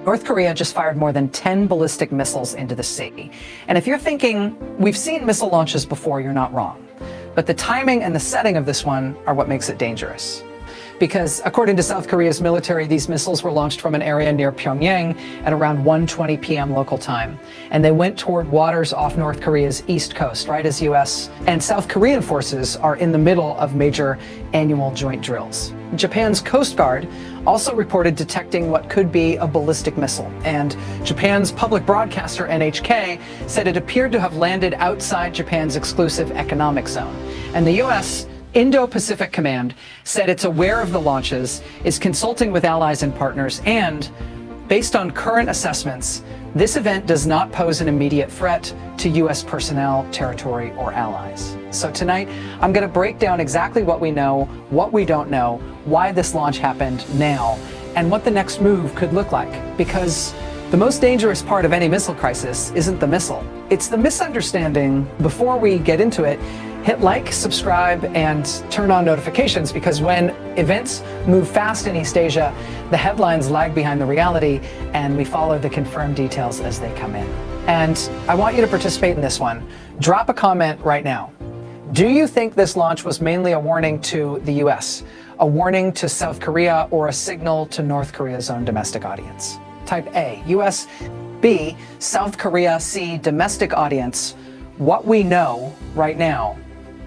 North Korea just fired more than 10 ballistic missiles into the sea. And if you're thinking, we've seen missile launches before, you're not wrong. But the timing and the setting of this one are what makes it dangerous. Because according to South Korea's military, these missiles were launched from an area near Pyongyang at around 1:20 p.m. local time. And they went toward waters off North Korea's east coast, right as US and South Korean forces are in the middle of major annual joint drills. Japan's Coast Guard also reported detecting what could be a ballistic missile. And Japan's public broadcaster NHK said it appeared to have landed outside Japan's exclusive economic zone. And the US Indo-Pacific Command said it's aware of the launches, is consulting with allies and partners, and based on current assessments, this event does not pose an immediate threat to US personnel, territory, or allies. So tonight, I'm going to break down exactly what we know, what we don't know, why this launch happened now, and what the next move could look like. Because the most dangerous part of any missile crisis isn't the missile, it's the misunderstanding. Before we get into it, hit like, subscribe, and turn on notifications, because when events move fast in East Asia, the headlines lag behind the reality, and we follow the confirmed details as they come in. And I want you to participate in this one. Drop a comment right now. Do you think this launch was mainly a warning to the US, a warning to South Korea, or a signal to North Korea's own domestic audience? Type A, US. B, South Korea. C, domestic audience. What we know right now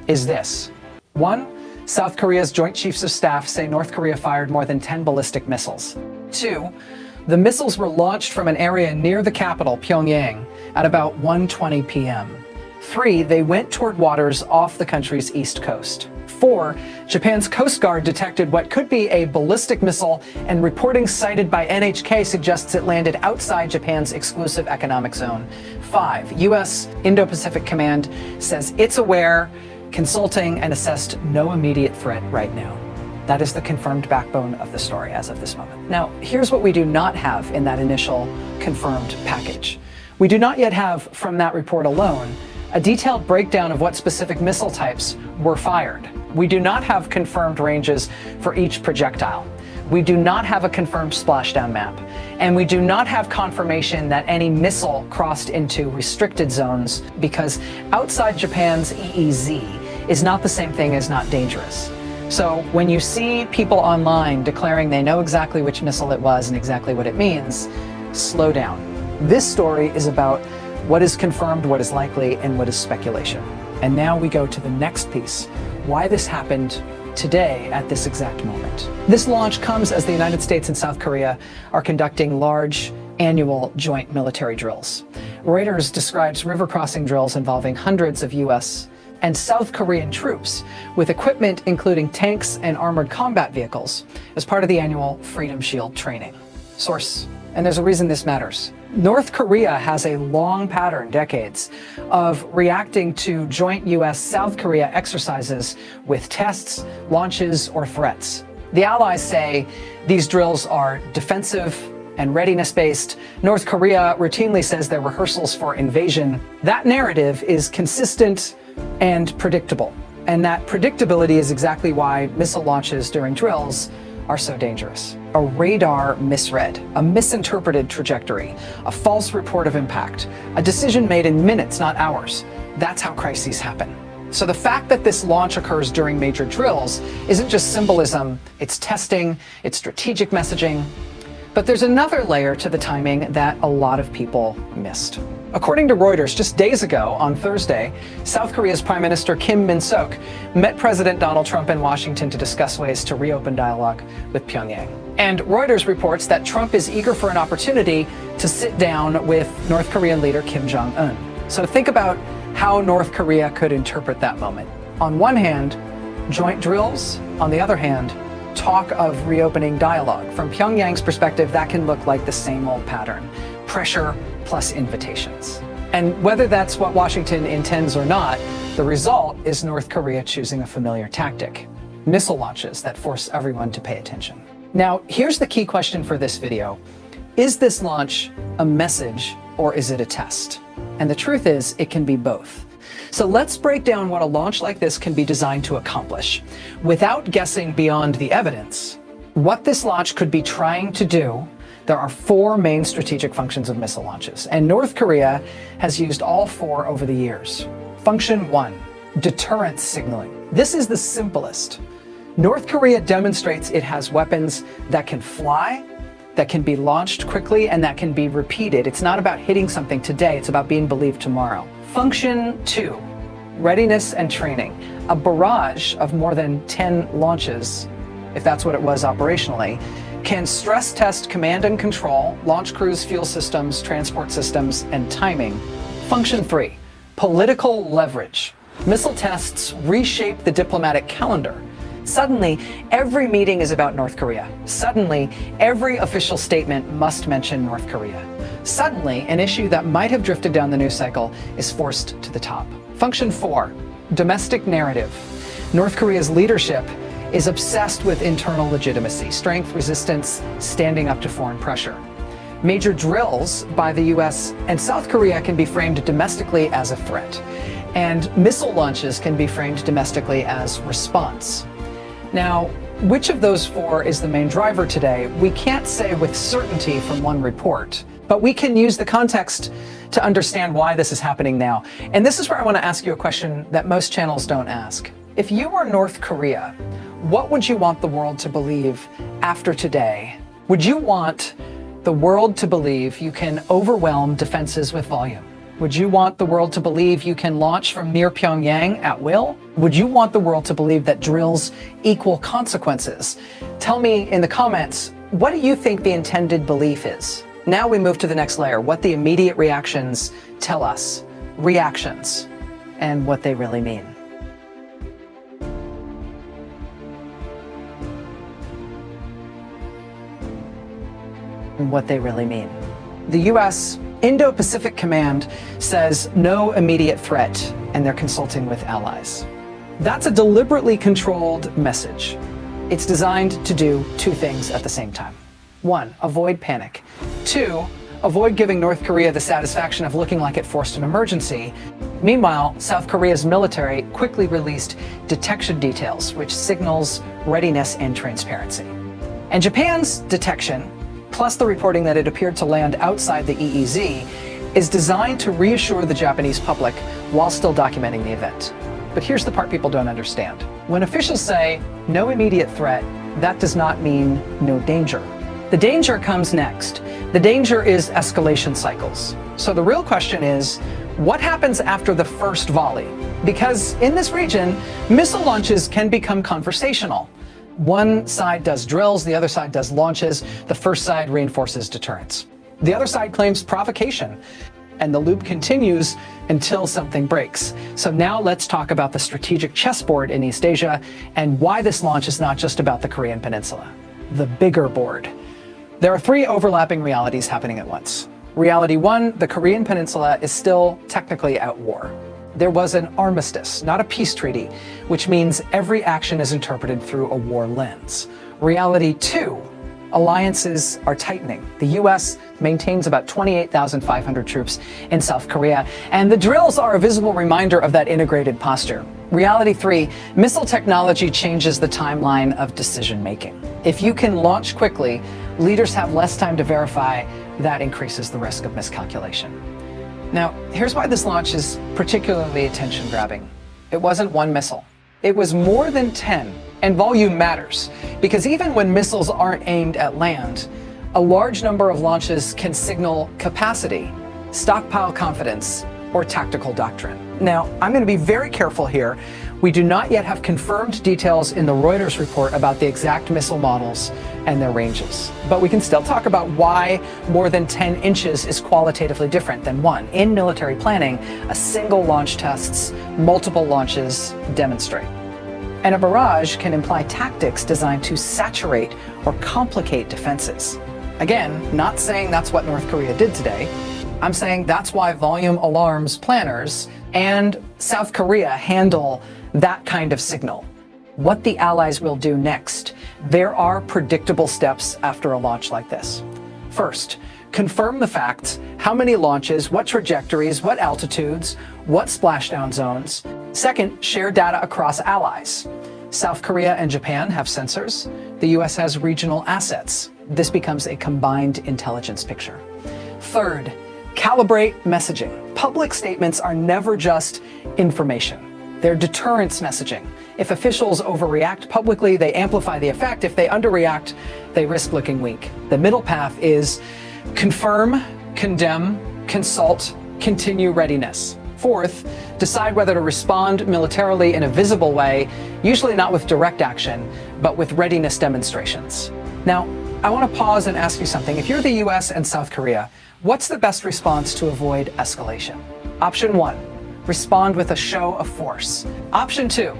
is this. 1. South Korea's Joint Chiefs of Staff say North Korea fired more than 10 ballistic missiles. 2. The missiles were launched from an area near the capital, Pyongyang, at about 1:20 p.m. 3. They went toward waters off the country's east coast. 4. Japan's Coast Guard detected what could be a ballistic missile, and reporting cited by NHK suggests it landed outside Japan's exclusive economic zone. 5. US Indo-Pacific Command says it's aware, consulting, and assessed no immediate threat right now. That is the confirmed backbone of the story as of this moment. Now, here's what we do not have in that initial confirmed package. We do not yet have, from that report alone, a detailed breakdown of what specific missile types were fired. We do not have confirmed ranges for each projectile. We do not have a confirmed splashdown map. And we do not have confirmation that any missile crossed into restricted zones, because outside Japan's EEZ is not the same thing as not dangerous. So when you see people online declaring they know exactly which missile it was and exactly what it means, slow down. This story is about what is confirmed, what is likely, and what is speculation. And now we go to the next piece, why this happened today at this exact moment. This launch comes as the United States and South Korea are conducting large annual joint military drills. Reuters describes river crossing drills involving hundreds of US and South Korean troops with equipment including tanks and armored combat vehicles as part of the annual Freedom Shield training. Source, and there's a reason this matters. North Korea has a long pattern, decades, of reacting to joint US-South Korea exercises with tests, launches, or threats. The allies say these drills are defensive and readiness-based. North Korea routinely says they're rehearsals for invasion. That narrative is consistent and predictable. And that predictability is exactly why missile launches during drills are so dangerous. A radar misread, a misinterpreted trajectory, a false report of impact, a decision made in minutes, not hours. That's how crises happen. So the fact that this launch occurs during major drills isn't just symbolism, it's testing, it's strategic messaging. But there's another layer to the timing that a lot of people missed. According to Reuters, just days ago, on Thursday, South Korea's Prime Minister Kim Min-sok met President Donald Trump in Washington to discuss ways to reopen dialogue with Pyongyang. And Reuters reports that Trump is eager for an opportunity to sit down with North Korean leader Kim Jong-un. So think about how North Korea could interpret that moment. On one hand, joint drills. On the other hand, talk of reopening dialogue. From Pyongyang's perspective, that can look like the same old pattern. Pressure plus invitations. And whether that's what Washington intends or not, the result is North Korea choosing a familiar tactic: missile launches that force everyone to pay attention. Now, here's the key question for this video. Is this launch a message or is it a test? And the truth is, it can be both. So let's break down what a launch like this can be designed to accomplish. Without guessing beyond the evidence, what this launch could be trying to do, There are four main strategic functions of missile launches, and North Korea has used all four over the years. Function 1, deterrence signaling. This is the simplest. North Korea demonstrates it has weapons that can fly, that can be launched quickly, and that can be repeated. It's not about hitting something today, it's about being believed tomorrow. Function 2, readiness and training. A barrage of more than 10 launches, if that's what it was operationally, can stress test command and control, launch crews, fuel systems, transport systems, and timing. Function 3, political leverage. Missile tests reshape the diplomatic calendar. Suddenly, every meeting is about North Korea. Suddenly, every official statement must mention North Korea. Suddenly, an issue that might have drifted down the news cycle is forced to the top. Function 4, domestic narrative. North Korea's leadership is obsessed with internal legitimacy, strength, resistance, standing up to foreign pressure. Major drills by the US and South Korea can be framed domestically as a threat, and missile launches can be framed domestically as response. Now, which of those four is the main driver today? We can't say with certainty from one report, but we can use the context to understand why this is happening now. And this is where I want to ask you a question that most channels don't ask. If you were North Korea, what would you want the world to believe after today? Would you want the world to believe you can overwhelm defenses with volume? Would you want the world to believe you can launch from near Pyongyang at will? Would you want the world to believe that drills equal consequences? Tell me in the comments, what do you think the intended belief is? Now we move to the next layer, what the immediate reactions tell us, reactions, and what they really mean. And what they really mean. The US Indo-Pacific Command says no immediate threat, and they're consulting with allies. That's a deliberately controlled message. It's designed to do two things at the same time. 1, avoid panic. 2, avoid giving North Korea the satisfaction of looking like it forced an emergency. Meanwhile, South Korea's military quickly released detection details, which signals readiness and transparency. And Japan's detection, plus the reporting that it appeared to land outside the EEZ, is designed to reassure the Japanese public while still documenting the event. But here's the part people don't understand. When officials say no immediate threat, that does not mean no danger. The danger comes next. The danger is escalation cycles. So the real question is, what happens after the first volley? Because in this region, missile launches can become conversational. One side does drills, the other side does launches, the first side reinforces deterrence. The other side claims provocation, and the loop continues until something breaks. So now let's talk about the strategic chessboard in East Asia and why this launch is not just about the Korean Peninsula, the bigger board. There are three overlapping realities happening at once. Reality 1, the Korean Peninsula is still technically at war. There was an armistice, not a peace treaty, which means every action is interpreted through a war lens. Reality 2, alliances are tightening. The US maintains about 28,500 troops in South Korea, and the drills are a visible reminder of that integrated posture. Reality 3, missile technology changes the timeline of decision making. If you can launch quickly, leaders have less time to verify. That increases the risk of miscalculation. Now, here's why this launch is particularly attention-grabbing. It wasn't one missile. It was more than 10, and volume matters, because even when missiles aren't aimed at land, a large number of launches can signal capacity, stockpile confidence, or tactical doctrine. Now, I'm going to be very careful here. We do not yet have confirmed details in the Reuters report about the exact missile models and their ranges. But we can still talk about why more than 10 inches is qualitatively different than one. In military planning, a single launch tests, multiple launches demonstrate. And a barrage can imply tactics designed to saturate or complicate defenses. Again, not saying that's what North Korea did today. I'm saying that's why volume alarms planners and South Korea handle that kind of signal. What the allies will do next. There are predictable steps after a launch like this. First, confirm the facts, how many launches, what trajectories, what altitudes, what splashdown zones. Second, share data across allies. South Korea and Japan have sensors. The US has regional assets. this becomes a combined intelligence picture. Third, calibrate messaging. Public statements are never just information. They're deterrence messaging. If officials overreact publicly, they amplify the effect. If they underreact, they risk looking weak. The middle path is confirm, condemn, consult, continue readiness. Fourth, decide whether to respond militarily in a visible way, usually not with direct action, but with readiness demonstrations. Now, I want to pause and ask you something. If you're the US and South Korea, what's the best response to avoid escalation? Option 1, respond with a show of force. Option 2,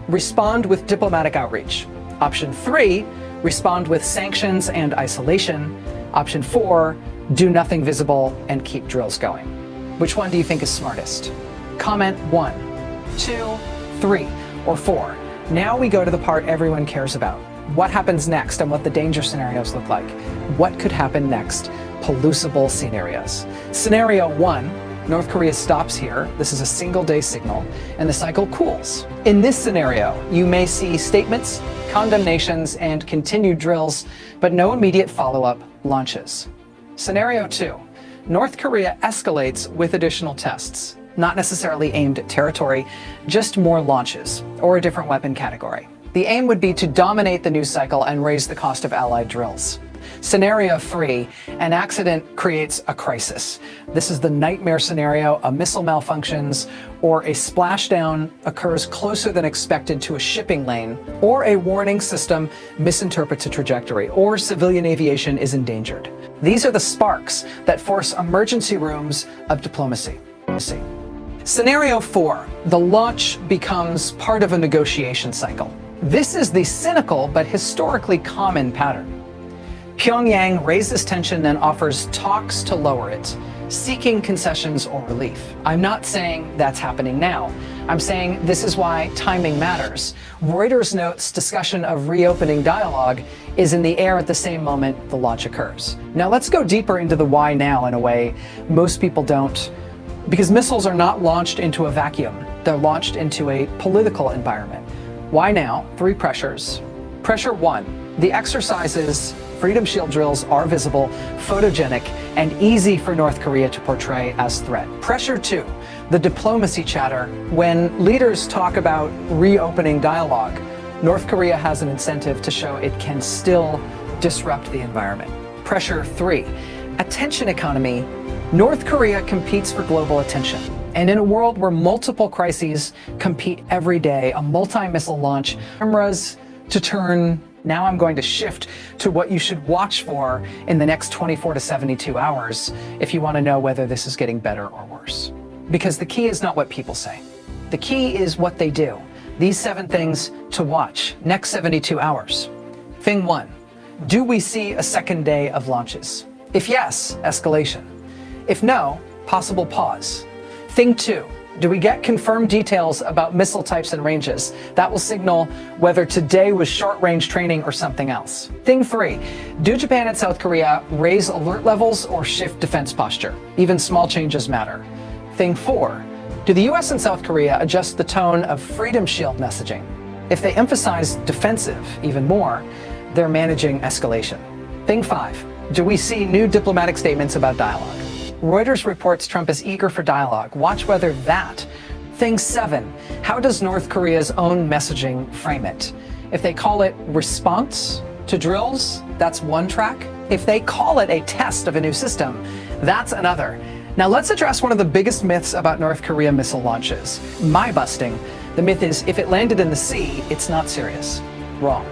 respond with diplomatic outreach. Option 3, respond with sanctions and isolation. Option 4, do nothing visible and keep drills going. Which one do you think is smartest? Comment 1, 2, 3, or 4. Now we go to the part everyone cares about. What happens next and what the danger scenarios look like. What could happen next? Polusable scenarios. Scenario 1, North Korea stops here. This is a single-day signal, and the cycle cools. In this scenario, you may see statements, condemnations, and continued drills, but no immediate follow-up launches. Scenario 2, North Korea escalates with additional tests, not necessarily aimed at territory, just more launches, or a different weapon category. The aim would be to dominate the news cycle and raise the cost of allied drills. Scenario 3, an accident creates a crisis. This is the nightmare scenario. A missile malfunctions, or a splashdown occurs closer than expected to a shipping lane, or a warning system misinterprets a trajectory, or civilian aviation is endangered. These are the sparks that force emergency rooms of diplomacy. Scenario 4, the launch becomes part of a negotiation cycle. This is the cynical but historically common pattern. Pyongyang raises tension, then offers talks to lower it, seeking concessions or relief. I'm not saying that's happening now. I'm saying this is why timing matters. Reuters notes discussion of reopening dialogue is in the air at the same moment the launch occurs. Now let's go deeper into the why now in a way most people don't, because missiles are not launched into a vacuum. They're launched into a political environment. Why now? 3 pressures. Pressure 1, the exercises, Freedom Shield drills are visible, photogenic, and easy for North Korea to portray as threat. Pressure 2, the diplomacy chatter. When leaders talk about reopening dialogue, North Korea has an incentive to show it can still disrupt the environment. Pressure 3, attention economy. North Korea competes for global attention. And in a world where multiple crises compete every day, a multi-missile launch, cameras to turn. Now I'm going to shift to what you should watch for in the next 24 to 72 hours if you want to know whether this is getting better or worse. Because the key is not what people say. The key is what they do. These 7 things to watch next 72 hours. Thing 1, do we see a second day of launches? If yes, escalation. If no, possible pause. Thing 2, do we get confirmed details about missile types and ranges? That will signal whether today was short-range training or something else. Thing 3, do Japan and South Korea raise alert levels or shift defense posture? Even small changes matter. Thing 4, do the US and South Korea adjust the tone of Freedom Shield messaging? If they emphasize defensive even more, they're managing escalation. Thing 5, do we see new diplomatic statements about dialogue? Reuters reports Trump is eager for dialogue. Watch whether that. Thing 7, how does North Korea's own messaging frame it? If they call it response to drills, that's one track. If they call it a test of a new system, that's another. Now let's address one of the biggest myths about North Korea missile launches. My busting. The myth is if it landed in the sea, it's not serious. Wrong.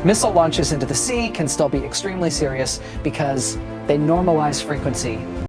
Missile launches into the sea can still be extremely serious because they normalize frequency.